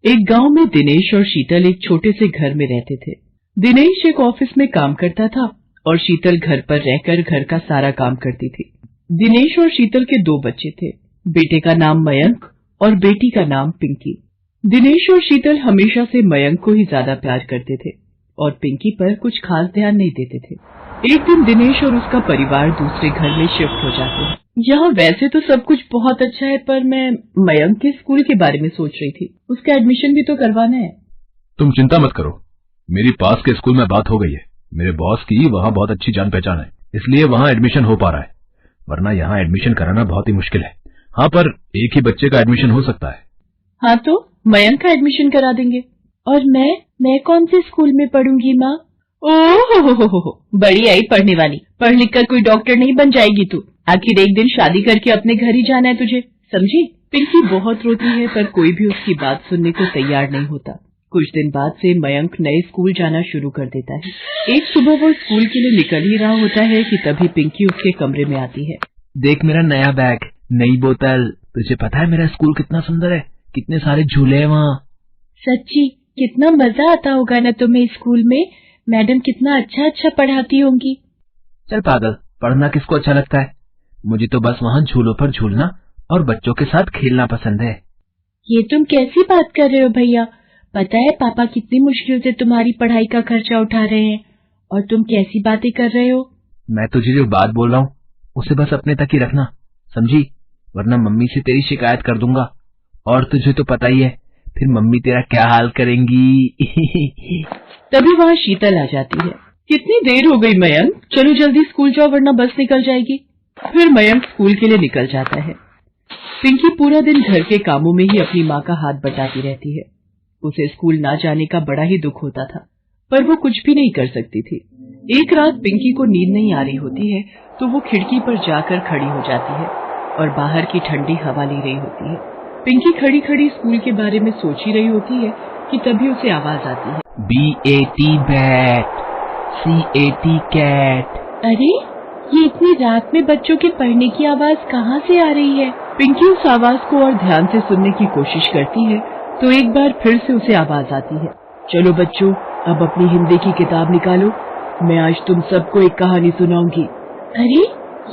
एक गांव में दिनेश और शीतल एक छोटे से घर में रहते थे। दिनेश एक ऑफिस में काम करता था और शीतल घर पर रहकर घर का सारा काम करती थी। दिनेश और शीतल के 2 बच्चे थे, बेटे का नाम मयंक और बेटी का नाम पिंकी। दिनेश और शीतल हमेशा से मयंक को ही ज्यादा प्यार करते थे और पिंकी पर कुछ खास ध्यान नहीं देते थे। एक दिन दिनेश और उसका परिवार दूसरे घर में शिफ्ट हो जाते हैं। यहाँ वैसे तो सब कुछ बहुत अच्छा है, पर मैं मयंक के स्कूल के बारे में सोच रही थी। उसका एडमिशन भी तो करवाना है। तुम चिंता मत करो, मेरी पास के स्कूल में बात हो गई है। मेरे बॉस की वहाँ बहुत अच्छी जान पहचान है, इसलिए वहाँ एडमिशन हो पा रहा है, वरना यहाँ एडमिशन कराना बहुत ही मुश्किल है। हाँ, पर एक ही बच्चे का एडमिशन हो सकता है। हाँ, तो मयंक का एडमिशन करा देंगे। और मैं कौन से स्कूल में पढ़ूंगी माँ? ओह, बड़ी आई पढ़ने वाली। पढ़ लिख कर कोई डॉक्टर नहीं बन जाएगी तू। आखिर एक दिन शादी करके अपने घर ही जाना है तुझे, समझी? पिंकी बहुत रोती है, पर कोई भी उसकी बात सुनने को तैयार नहीं होता। कुछ दिन बाद से मयंक नए स्कूल जाना शुरू कर देता है। एक सुबह वो स्कूल के लिए निकल ही रहा होता है कि तभी पिंकी उसके कमरे में आती है। देख मेरा नया बैग, नई बोतल। तुझे पता है मेरा स्कूल कितना सुंदर है, कितने सारे झूले हैं वहाँ। सच्ची कितना मजा आता होगा ना तुम्हें स्कूल में। मैडम कितना अच्छा पढ़ाती होंगी। चल पागल, पढ़ना किसको अच्छा लगता है? मुझे तो बस वहाँ झूलों पर झूलना और बच्चों के साथ खेलना पसंद है। ये तुम कैसी बात कर रहे हो भैया? पता है पापा कितनी मुश्किल से तुम्हारी पढ़ाई का खर्चा उठा रहे हैं, और तुम कैसी बातें कर रहे हो? मैं तुझे जो बात बोल रहा हूँ उसे बस अपने तक ही रखना, समझी? वरना मम्मी से तेरी शिकायत कर दूंगा, और तुझे तो पता ही है फिर मम्मी तेरा क्या हाल करेंगी। तभी वहाँ शीतल आ जाती है। कितनी देर हो गई मयंक, चलो जल्दी स्कूल जाओ वरना बस निकल जाएगी। फिर मयंक स्कूल के लिए निकल जाता है। पिंकी पूरा दिन घर के कामों में ही अपनी माँ का हाथ बटाती रहती है। उसे स्कूल ना जाने का बड़ा ही दुख होता था, पर वो कुछ भी नहीं कर सकती थी। एक रात पिंकी को नींद नहीं आ रही होती है, तो वो खिड़की पर जाकर खड़ी हो जाती है और बाहर की ठंडी हवा ले रही होती है। पिंकी खड़ी खड़ी स्कूल के बारे में सोच ही रही होती है कि तभी उसे आवाज आती है, BAT बैट, CAT कैट। अरे ये इतनी रात में बच्चों के पढ़ने की आवाज कहाँ से आ रही है? पिंकी उस आवाज को और ध्यान से सुनने की कोशिश करती है, तो एक बार फिर से उसे आवाज आती है, चलो बच्चों अब अपनी हिंदी की किताब निकालो, मैं आज तुम सबको एक कहानी सुनाऊंगी। अरे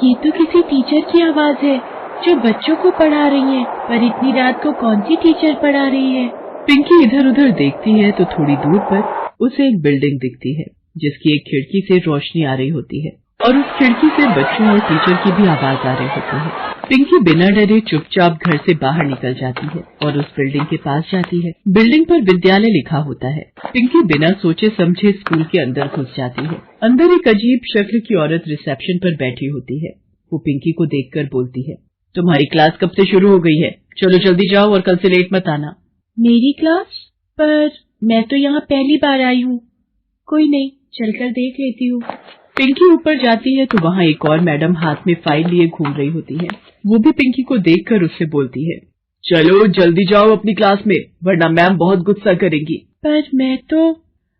ये तो किसी टीचर की आवाज है जो बच्चों को पढ़ा रही है, पर इतनी रात को कौन सी टीचर पढ़ा रही है? पिंकी इधर उधर देखती है तो थोड़ी दूर पर उसे एक बिल्डिंग दिखती है जिसकी एक खिड़की से रोशनी आ रही होती है, और उस खिड़की से बच्चों और टीचर की भी आवाज आ रही होती है। पिंकी बिना डरे चुपचाप घर से बाहर निकल जाती है और उस बिल्डिंग के पास जाती है। बिल्डिंग पर विद्यालय लिखा होता है। पिंकी बिना सोचे समझे स्कूल के अंदर घुस जाती है। अंदर एक अजीब शक्ल की औरत रिसेप्शन पर बैठी होती है। वो पिंकी को देखकर बोलती है, तुम्हारी क्लास कब से शुरू हो गई है? चलो जल्दी जाओ और कल से लेट मत आना। मेरी क्लास? पर मैं तो यहाँ पहली बार आई हूँ। कोई नहीं, चलकर देख लेती हूँ। पिंकी ऊपर जाती है तो वहाँ एक और मैडम हाथ में फाइल लिए घूम रही होती है। वो भी पिंकी को देखकर उससे बोलती है, चलो जल्दी जाओ अपनी क्लास में, वरना मैम बहुत गुस्सा करेंगी। पर मैं तो...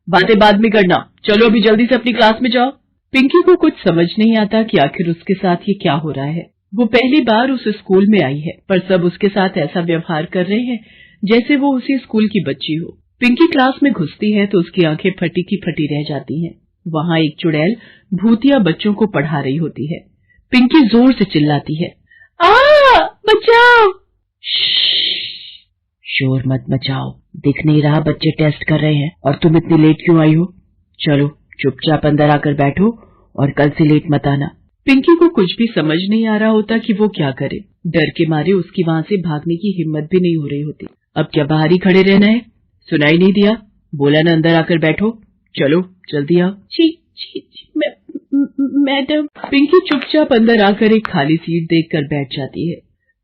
बातें बाद में करना, चलो अभी जल्दी से अपनी क्लास में जाओ। पिंकी को कुछ समझ नहीं आता कि आखिर उसके साथ ये क्या हो रहा है। वो पहली बार उस स्कूल में आई है, पर सब उसके साथ ऐसा व्यवहार कर रहे हैं जैसे वो उसी स्कूल की बच्ची हो। पिंकी क्लास में घुसती है तो उसकी आंखें फटी की फटी रह जाती हैं। वहाँ एक चुड़ैल भूतिया बच्चों को पढ़ा रही होती है। पिंकी जोर से चिल्लाती है, बचाओ! शोर मत मचाओ, दिख नहीं रहा बच्चे टेस्ट कर रहे हैं, और तुम इतनी लेट क्यों आई हो? चलो चुपचाप अंदर आकर बैठो और कल से लेट मत आना। पिंकी को कुछ भी समझ नहीं आ रहा होता कि वो क्या करे। डर के मारे उसकी वहाँ से भागने की हिम्मत भी नहीं हो रही होती। अब क्या बाहर ही खड़े रहना है? सुनाई नहीं दिया? बोला न अंदर आकर बैठो, चलो जल्दी आओ। मैडम। पिंकी चुपचाप अंदर आकर एक खाली सीट देखकर बैठ जाती है।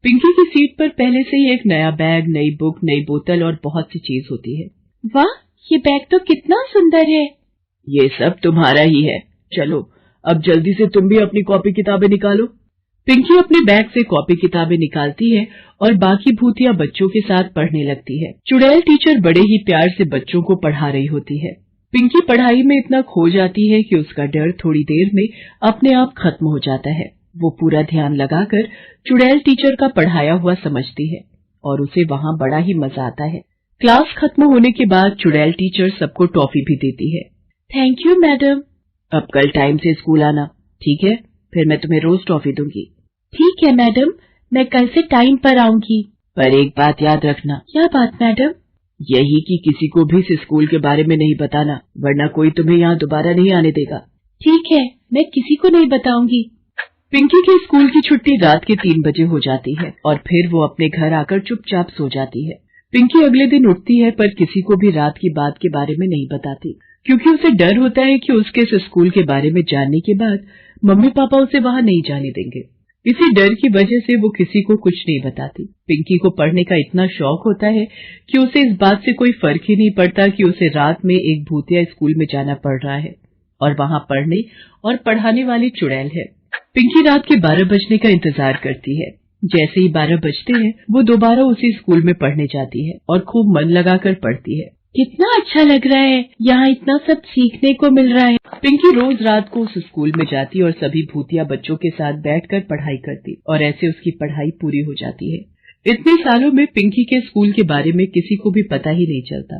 पिंकी की सीट पर पहले से ही एक नया बैग, नई बुक, नई बोतल और बहुत सी चीज होती है। वाह, ये बैग तो कितना सुंदर है। ये सब तुम्हारा ही है। चलो अब जल्दी से तुम भी अपनी कॉपी किताबें निकालो। पिंकी अपने बैग से कॉपी किताबें निकालती है और बाकी भूतिया बच्चों के साथ पढ़ने लगती है। चुड़ैल टीचर बड़े ही प्यार से बच्चों को पढ़ा रही होती है। पिंकी पढ़ाई में इतना खो जाती है कि उसका डर थोड़ी देर में अपने आप खत्म हो जाता है। वो पूरा ध्यान लगाकर चुड़ैल टीचर का पढ़ाया हुआ समझती है और उसे वहाँ बड़ा ही मजा आता है। क्लास खत्म होने के बाद चुड़ैल टीचर सबको टॉफी भी देती है। Thank you madam. अब कल टाइम से स्कूल आना, ठीक है? फिर मैं तुम्हें रोज टॉफी दूंगी। ठीक है मैडम, मैं कल से टाइम पर आऊंगी। पर एक बात याद रखना। क्या बात मैडम? यही कि किसी को भी इस स्कूल के बारे में नहीं बताना, वरना कोई तुम्हें यहाँ दोबारा नहीं आने देगा। ठीक है, मैं किसी को नहीं बताऊंगी। पिंकी के स्कूल की छुट्टी रात के 3 बजे हो जाती है और फिर वो अपने घर आकर चुपचाप सो जाती है। पिंकी अगले दिन उठती है पर किसी को भी रात की बात के बारे में नहीं बताती, क्योंकि उसे डर होता है कि उसके इस स्कूल के बारे में जानने के बाद मम्मी पापा उसे वहां नहीं जाने देंगे। इसी डर की वजह से वो किसी को कुछ नहीं बताती। पिंकी को पढ़ने का इतना शौक होता है कि उसे इस बात से कोई फर्क ही नहीं पड़ता कि उसे रात में एक भूतिया स्कूल में जाना पड़ रहा है और वहां पढ़ने और पढ़ाने वाली चुड़ैल है। पिंकी रात के 12 बजने का इंतजार करती है। जैसे ही 12 बजते हैं वो दोबारा उसी स्कूल में पढ़ने जाती है और खूब मन लगाकर पढ़ती है। कितना अच्छा लग रहा है, यहाँ इतना सब सीखने को मिल रहा है। पिंकी रोज रात को उस स्कूल में जाती और सभी भूतिया बच्चों के साथ बैठकर पढ़ाई करती और ऐसे उसकी पढ़ाई पूरी हो जाती है। इतने सालों में पिंकी के स्कूल के बारे में किसी को भी पता ही नहीं चलता।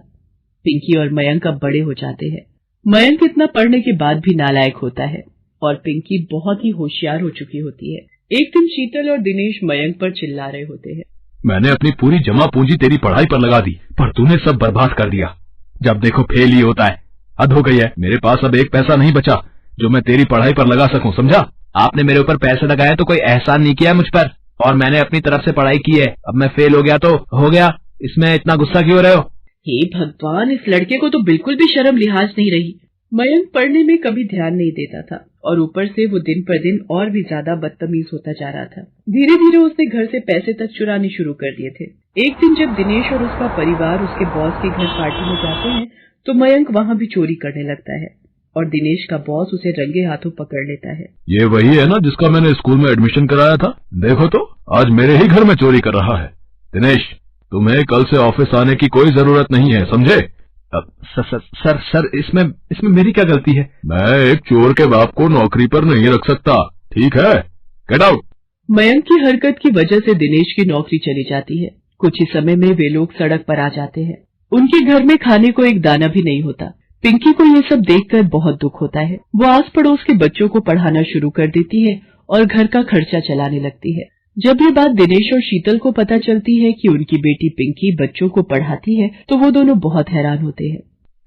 पिंकी और मयंक अब बड़े हो जाते हैं। मयंक इतना पढ़ने के बाद भी नालायक होता है और पिंकी बहुत ही होशियार हो चुकी होती है। एक दिन शीतल और दिनेश मयंक पर चिल्ला रहे होते हैं। मैंने अपनी पूरी जमा पूंजी तेरी पढ़ाई पर लगा दी, पर तूने सब बर्बाद कर दिया। जब देखो फेल ही होता है। हद हो गई है, मेरे पास अब एक पैसा नहीं बचा जो मैं तेरी पढ़ाई पर लगा सकूं, समझा? आपने मेरे ऊपर पैसे लगाए तो कोई एहसान नहीं किया मुझ पर, और मैंने अपनी तरफ से पढ़ाई की है। अब मैं फेल हो गया तो हो गया, इसमें इतना गुस्सा क्यों रहे हो? हे भगवान, इस लड़के को तो बिल्कुल भी शर्म लिहाज नहीं रही। मयंक पढ़ने में कभी ध्यान नहीं देता था और ऊपर से वो दिन पर दिन और भी ज्यादा बदतमीज होता जा रहा था। धीरे धीरे उसने घर से पैसे तक चुराने शुरू कर दिए थे। एक दिन जब दिनेश और उसका परिवार उसके बॉस के घर पार्टी में जाते हैं तो मयंक वहाँ भी चोरी करने लगता है और दिनेश का बॉस उसे रंगे हाथों पकड़ लेता है। ये वही है ना जिसका मैंने स्कूल में एडमिशन कराया था? देखो तो आज मेरे ही घर में चोरी कर रहा है। दिनेश, तुम्हें कल से ऑफिस आने की कोई जरूरत नहीं है, समझे? सर इसमें मेरी क्या गलती है? मैं एक चोर के बाप को नौकरी पर नहीं रख सकता, ठीक है? Get out. मयंक की हरकत की वजह से दिनेश की नौकरी चली जाती है। कुछ ही समय में वे लोग सड़क पर आ जाते हैं। उनके घर में खाने को एक दाना भी नहीं होता। पिंकी को ये सब देखकर बहुत दुख होता है। वो आस पड़ोस के बच्चों को पढ़ाना शुरू कर देती है और घर का खर्चा चलाने लगती है। जब ये बात दिनेश और शीतल को पता चलती है कि उनकी बेटी पिंकी बच्चों को पढ़ाती है तो वो दोनों बहुत हैरान होते हैं।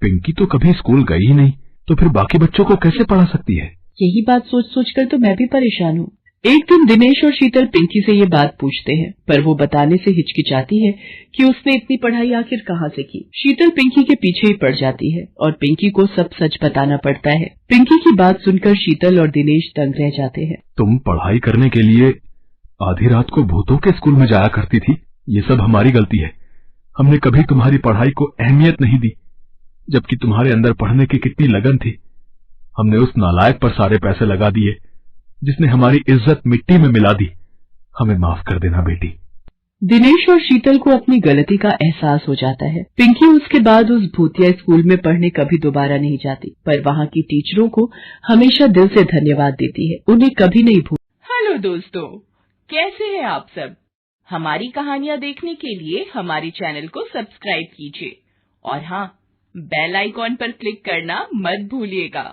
पिंकी तो कभी स्कूल गई ही नहीं, तो फिर बाकी बच्चों को कैसे पढ़ा सकती है? यही बात सोच सोच कर तो मैं भी परेशान हूँ। एक दिन दिनेश और शीतल पिंकी से ये बात पूछते हैं, पर वो बताने से हिचकिचाती है कि उसने इतनी पढ़ाई आखिर कहाँ से की। शीतल पिंकी के पीछे ही पड़ जाती है और पिंकी को सब सच बताना पड़ता है। पिंकी की बात सुनकर शीतल और दिनेश दंग रह जाते हैं। तुम पढ़ाई करने के लिए आधी रात को भूतों के स्कूल में जाया करती थी। ये सब हमारी गलती है। हमने कभी तुम्हारी पढ़ाई को अहमियत नहीं दी, जबकि तुम्हारे अंदर पढ़ने की कितनी लगन थी। हमने उस नालायक पर सारे पैसे लगा दिए जिसने हमारी इज्जत मिट्टी में मिला दी। हमें माफ कर देना बेटी। दिनेश और शीतल को अपनी गलती का एहसास हो जाता है। पिंकी उसके बाद उस भूतिया स्कूल में पढ़ने कभी दोबारा नहीं जाती, पर वहाँ की टीचरों को हमेशा दिल से धन्यवाद देती है। उन्हें कभी नहीं भूल। हेलो दोस्तों, कैसे हैं आप सब? हमारी कहानियाँ देखने के लिए हमारे चैनल को सब्सक्राइब कीजिए और हाँ, बेल आइकॉन पर क्लिक करना मत भूलिएगा।